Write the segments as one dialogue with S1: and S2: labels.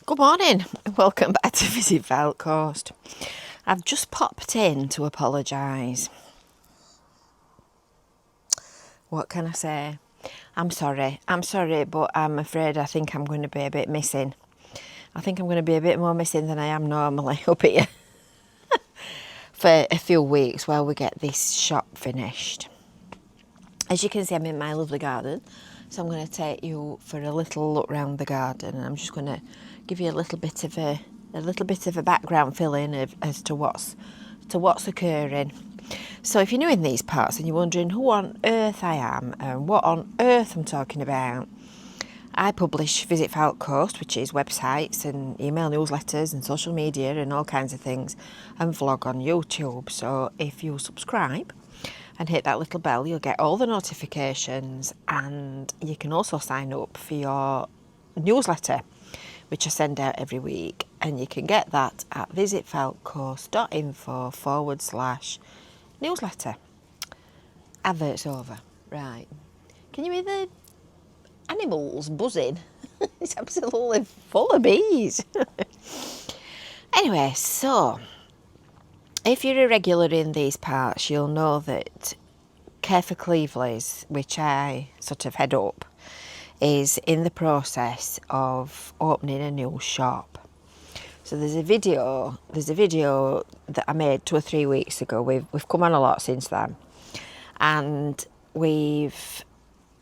S1: Good morning and welcome back to Visit Fylde Coast. I've just popped in to apologise. What can I say? I'm sorry, but I'm afraid I think I'm going to be a bit missing. I think I'm going to be a bit more missing than I am normally up here for a few weeks while we get this shop finished. As you can see, I'm in my lovely garden, so I'm going to take you for a little look round the garden, and I'm just going to give you a little bit of a background fill in as to what's occurring. So if you're new in these parts and you're wondering who on earth I am and what on earth I'm talking about, I publish Visit Fylde Coast, which is websites and email newsletters and social media and all kinds of things, and vlog on YouTube. So if you subscribe and hit that little bell, you'll get all the notifications, and you can also sign up for your newsletter, which I send out every week, and you can get that at visitfyldecoast.info/newsletter. Advert's over. Right. Can you hear the animals buzzing? It's absolutely full of bees. Anyway, so if you're a regular in these parts, you'll know that Care for Cleveland's, which I sort of head up, is in the process of opening a new shop. So there's a video that I made 2 or 3 weeks ago. We've come on a lot since then, and we've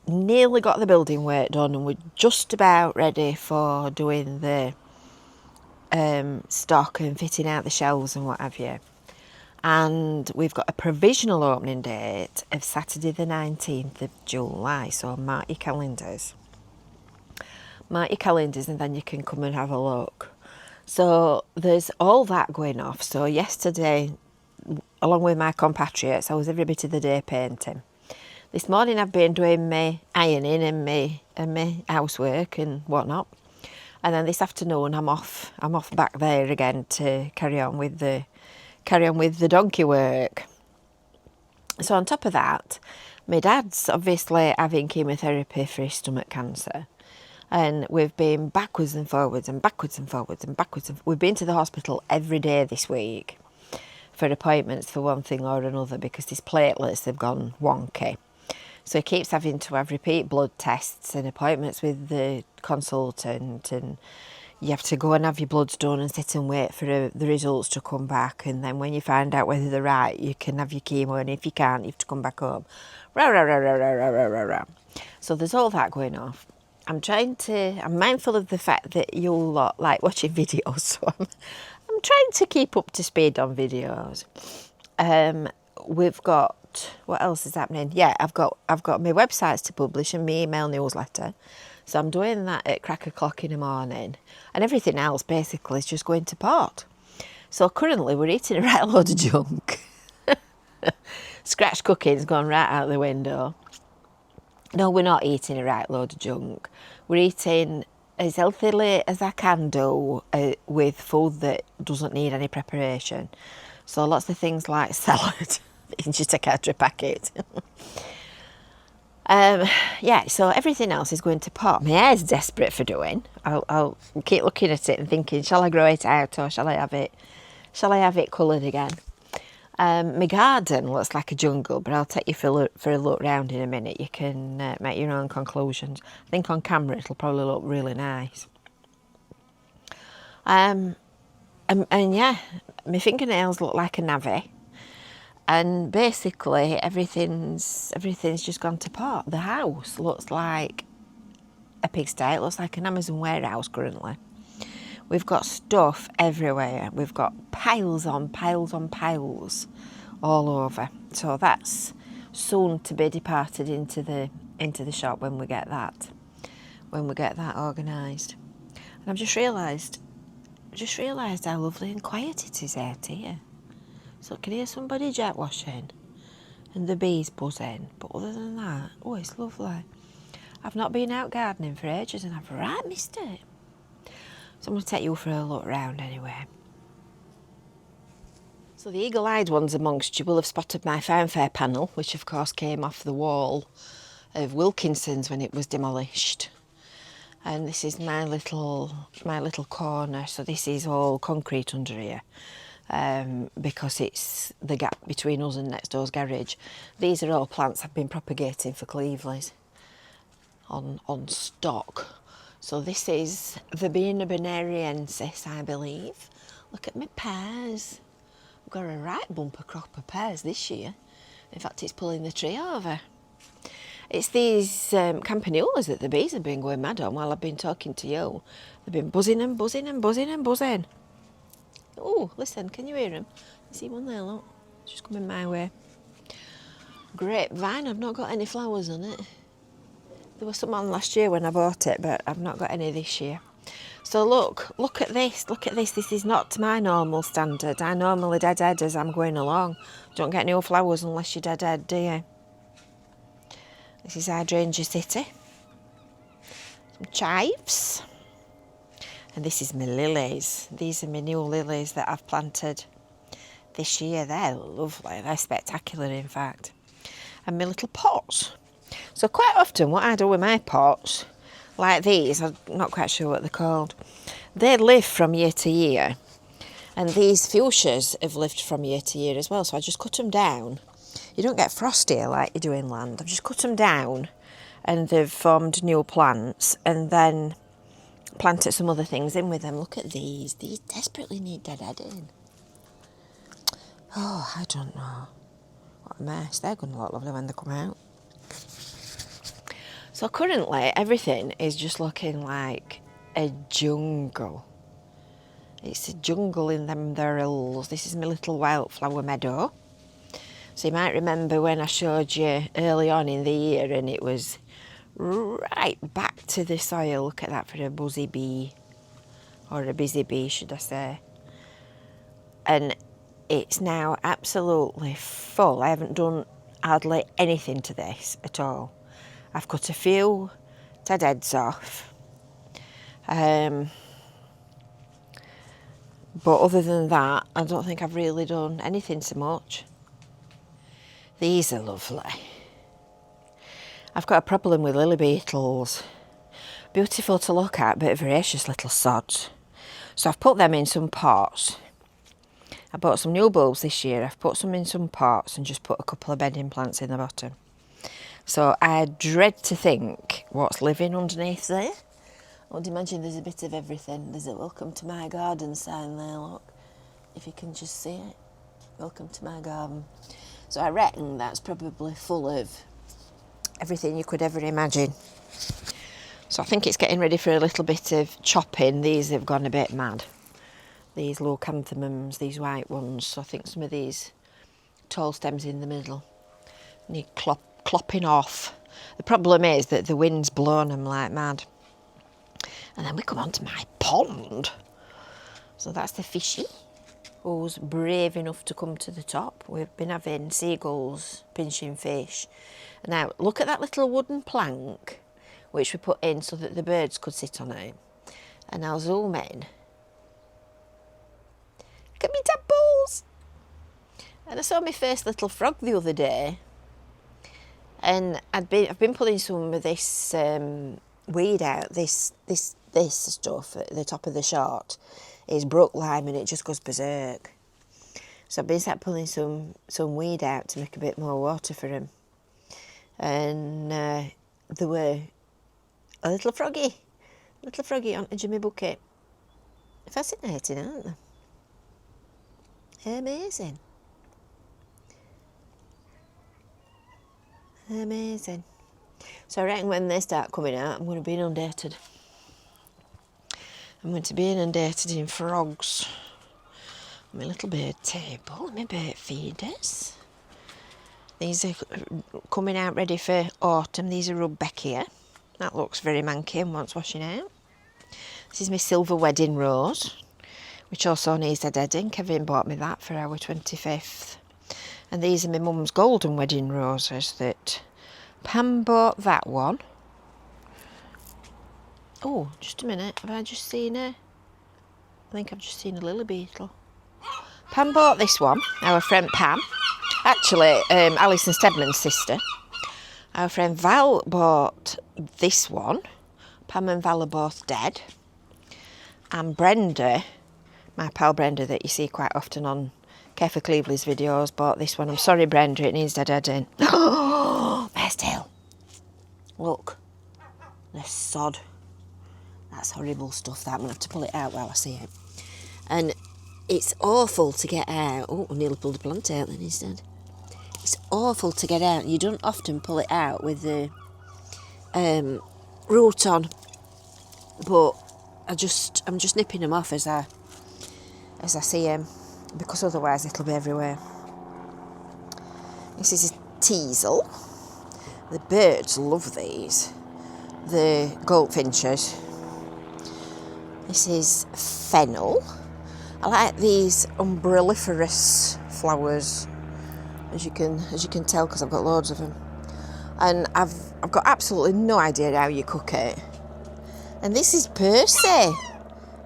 S1: nearly got the building work done, and we're just about ready for doing the stock and fitting out the shelves and what have you. And we've got a provisional opening date of Saturday the 19th of July, so mark your calendars, and then you can come and have a look. So there's all that going off. So yesterday, along with my compatriots, I was every bit of the day painting. This morning I've been doing my ironing and my housework and whatnot, and then this afternoon I'm off back there again to carry on with the donkey work. So on top of that, my dad's obviously having chemotherapy for his stomach cancer, and we've been backwards and forwards. We've been to the hospital every day this week for appointments for one thing or another, because his platelets have gone wonky. So he keeps having to have repeat blood tests and appointments with the consultant, and you have to go and have your bloods done and sit and wait for the results to come back. And then when you find out whether they're right, you can have your chemo, and if you can't, you have to come back home. Rah, rah, rah, rah, rah, rah, rah, rah, rah. So there's all that going off. I'm mindful of the fact that you all lot like watching videos, so I'm trying to keep up to speed on videos. We've got, what else is happening? Yeah, I've got my websites to publish and my email newsletter. So I'm doing that at crack o'clock in the morning, and everything else basically is just going to pot. So currently we're eating a right load of junk. Scratch cooking's gone right out the window. No, we're not eating a right load of junk. We're eating as healthily as I can do with food that doesn't need any preparation. So lots of things like salad in just a Tetra packet. Yeah, so everything else is going to pot. My hair's desperate for doing. I'll keep looking at it and thinking, shall I grow it out or shall I have it coloured again? My garden looks like a jungle, but I'll take you for a look round in a minute. You can make your own conclusions. I think on camera it'll probably look really nice. And yeah, my fingernails look like a navvy. And basically everything's just gone to pot. The house looks like a pigsty. It looks like an Amazon warehouse currently. We've got stuff everywhere. We've got piles on piles all over. So that's soon to be departed into the shop when we get that organised. And I've just realised how lovely and quiet it is out here. So I can hear somebody jet washing and the bees buzzing. But other than that, oh, it's lovely. I've not been out gardening for ages and I've right missed it. So I'm going to take you for a look round anyway. So the eagle-eyed ones amongst you will have spotted my fanfare panel, which of course came off the wall of Wilkinson's when it was demolished. And this is my little corner. So this is all concrete under here, because it's the gap between us and next door's garage. These are all plants I've been propagating for Cleveland's on stock. So this is Verbena bonariensis, I believe. Look at my pears. I've got a right bumper crop of pears this year. In fact, it's pulling the tree over. It's these campanulas that the bees have been going mad on while I've been talking to you. They've been buzzing and buzzing and buzzing and buzzing. Oh, listen, can you hear them? You see one there, look. It's just coming my way. Grapevine, I've not got any flowers on it. There was some on last year when I bought it, but I've not got any this year. So look at this, This is not to my normal standard. I normally deadhead as I'm going along. Don't get no flowers unless you deadhead, do you? This is Hydrangea City. Some chives. And this is my lilies. These are my new lilies that I've planted this year. They're lovely. They're spectacular, in fact. And my little pots. So quite often what I do with my pots, like these, I'm not quite sure what they're called, they live from year to year. And these fuchsias have lived from year to year as well. So I just cut them down. You don't get frost here like you do inland. I've just cut them down and they've formed new plants, and then planted some other things in with them. Look at these. These desperately need deadheading. Oh, I don't know. What a mess. They're going to look lovely when they come out. So currently everything is just looking like a jungle. It's a jungle in them there hills. This is my little wildflower meadow. So you might remember when I showed you early on in the year and it was right back to the soil. Look at that for a buzzy bee, or a busy bee should I say. And it's now absolutely full. I haven't done hardly anything to this at all. I've cut a few deadheads off. But other than that, I don't think I've really done anything so much. These are lovely. I've got a problem with lily beetles. Beautiful to look at, but voracious little sods. So I've put them in some pots. I bought some new bulbs this year. I've put some in some pots and just put a couple of bedding plants in the bottom. So I dread to think what's living underneath there. I would imagine there's a bit of everything. There's a welcome to my garden sign there, look. If you can just see it. Welcome to my garden. So I reckon that's probably full of everything you could ever imagine. So I think it's getting ready for a little bit of chopping. These have gone a bit mad. These leucanthemums, these white ones. So I think some of these tall stems in the middle need clopping off. The problem is that the wind's blown them like mad. And then we come on to my pond. So that's the fishy who's brave enough to come to the top. We've been having seagulls pinching fish. Now, look at that little wooden plank which we put in so that the birds could sit on it. And I'll zoom in. Look at me tadpoles. And I saw my first little frog the other day. And I've been pulling some of this weed out. This stuff at the top of the shot is brook lime and it just goes berserk. So I've been sat pulling some weed out to make a bit more water for him. And there were a little froggy on a Jimmy bucket. Fascinating, aren't they? Amazing. Amazing. So I reckon when they start coming out, I'm going to be inundated. I'm going to be inundated in frogs. My little bird table, my bird feeders. These are coming out ready for autumn. These are Rudbeckia. That looks very manky and wants washing out. This is my silver wedding rose, which also needs a deading. Kevin bought me that for our 25th. And these are my mum's golden wedding roses that Pam bought that one. Oh, just a minute. Have I just seen a... I think I've just seen a lily beetle. Pam bought this one, our friend Pam. Actually, Alison Stedman's sister. Our friend Val bought this one. Pam and Val are both dead. And Brenda, my pal Brenda that you see quite often on Kefa Cleveley's videos, bought this one. I'm sorry, Brenda, it needs dead-adding. Oh, mare's tail. Look, the sod. That's horrible stuff, that. I'm going to have to pull it out while I see it. And it's awful to get out. Oh, I nearly pulled a plant out then instead. It's awful to get out. You don't often pull it out with the root on. But I'm just nipping them off as I see them, because otherwise it'll be everywhere. This is a teasel. The birds love these. The goldfinches. This is fennel. I like these umbelliferous flowers, as you can tell, because I've got loads of them. And I've got absolutely no idea how you cook it. And this is Percy.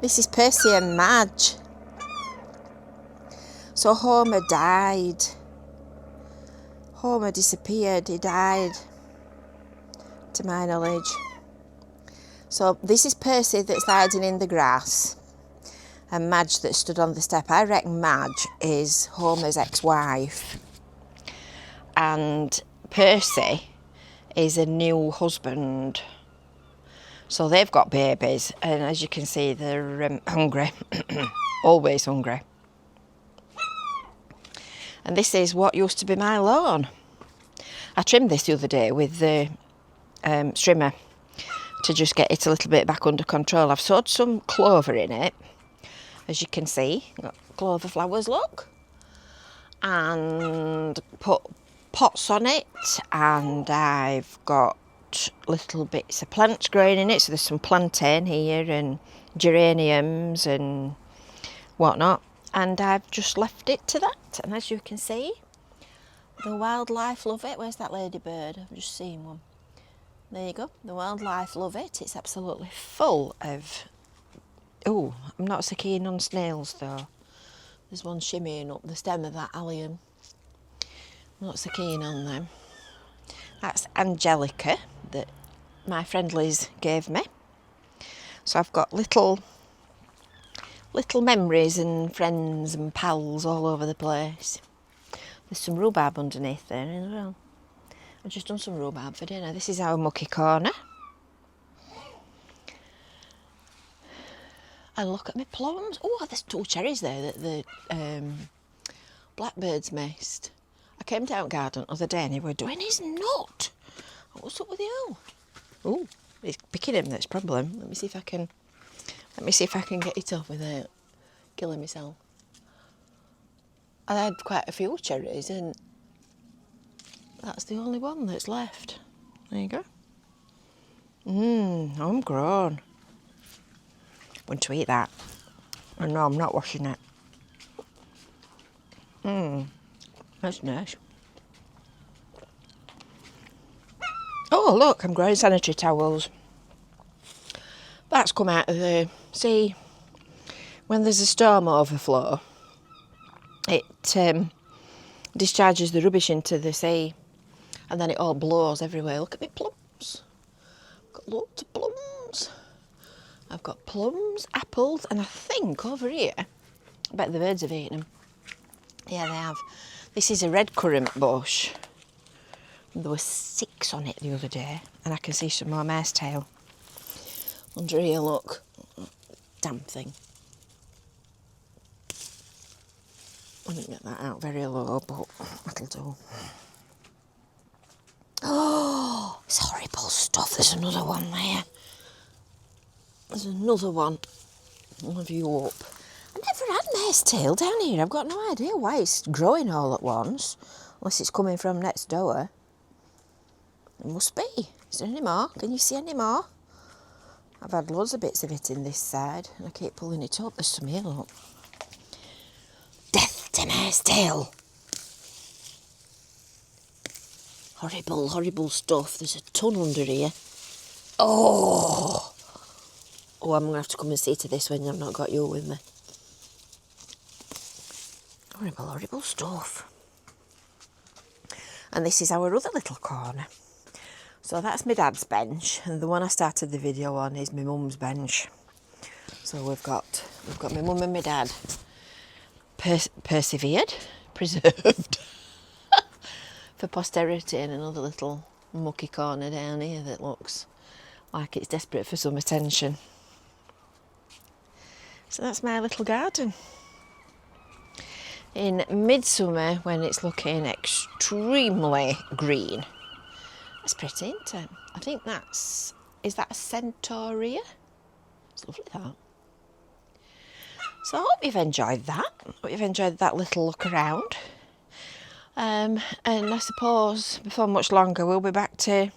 S1: This is Percy and Madge. So Homer died. Homer disappeared. He died, to my knowledge. So this is Percy that's hiding in the grass, and Madge that stood on the step. I reckon Madge is Homer's ex-wife, and Percy is a new husband. So they've got babies, and as you can see, they're hungry, always hungry. And this is what used to be my lawn. I trimmed this the other day with the trimmer to just get it a little bit back under control. I've sowed some clover in it, as you can see. Got clover flowers, look. And put pots on it, and I've got little bits of plants growing in it. So there's some plantain here and geraniums and whatnot. And I've just left it to that. And as you can see, the wildlife love it. Where's that ladybird? I've just seen one. There you go. The wildlife love it. It's absolutely full of... Oh, I'm not so keen on snails though. There's one shimmying up the stem of that allium. I'm not so keen on them. That's Angelica that my friend Liz gave me. So I've got little memories and friends and pals all over the place. There's some rhubarb underneath there as well. I've just done some rhubarb for dinner. This is our mucky corner. And look at my plums. Oh, there's 2 cherries there that the blackbirds missed. I came down garden the other day and he were doing his nut. What's up with you? Oh, he's picking him. That's a problem. Let me see if I can get it off without killing myself. I had quite a few cherries and that's the only one that's left. There you go. I'm grown. Want to eat that? Oh no, I'm not washing it. That's nice. Oh look, I'm growing sanitary towels. That's come out of the sea. When there's a storm overflow, it discharges the rubbish into the sea, and then it all blows everywhere. Look at me plums. I've got lots of plums. I've got plums, apples, and I think over here, I bet the birds have eaten them. Yeah, they have. This is a red currant bush. There were 6 on it the other day, and I can see some more mare's tail. Under here, look. Damn thing. I didn't get that out very low, but that'll do. Oh, it's horrible stuff. There's another one there. There's another one. I'll have you up. I never had mare's tail down here. I've got no idea why it's growing all at once. Unless it's coming from next door. It must be. Is there any more? Can you see any more? I've had loads of bits of it in this side, and I keep pulling it up. There's some here, look. Death to mare's tail. Horrible, horrible stuff. There's a ton under here. Oh, I'm going to have to come and see to this when I've not got you with me. Horrible, horrible stuff. And this is our other little corner. So that's my dad's bench, and the one I started the video on is my mum's bench. So we've got my mum and my dad preserved for posterity, and another little mucky corner down here that looks like it's desperate for some attention. So that's my little garden. In midsummer, when it's looking extremely green, it's pretty, isn't it? I think is that a centaurea? It's lovely, that. So I hope you've enjoyed that. Hope you've enjoyed that little look around. And I suppose before much longer we'll be back to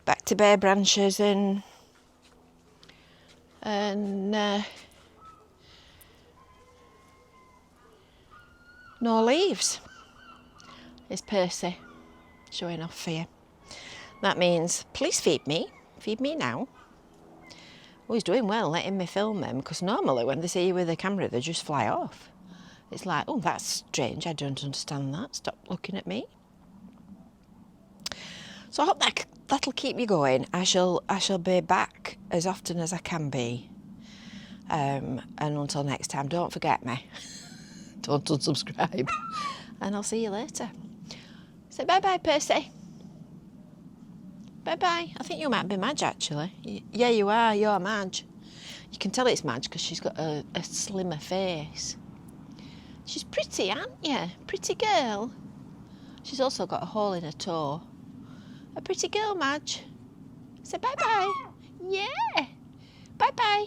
S1: bare branches and no leaves. It's Percy showing off for you. That means please feed me now. Oh, he's doing well letting me film him, because normally when they see you with a camera they just fly off. It's like, oh, that's strange, I don't understand that, stop looking at me. So I hope that'll keep you going. I shall be back as often as I can be. And until next time, don't forget me. Don't unsubscribe. And I'll see you later. Say bye-bye, Percy. Bye-bye. I think you might be Madge, actually. Yeah, you are. You're Madge. You can tell it's Madge because she's got a slimmer face. She's pretty, aren't you? Pretty girl. She's also got a hole in her toe. A pretty girl, Madge. Say bye-bye. Yeah. Bye-bye.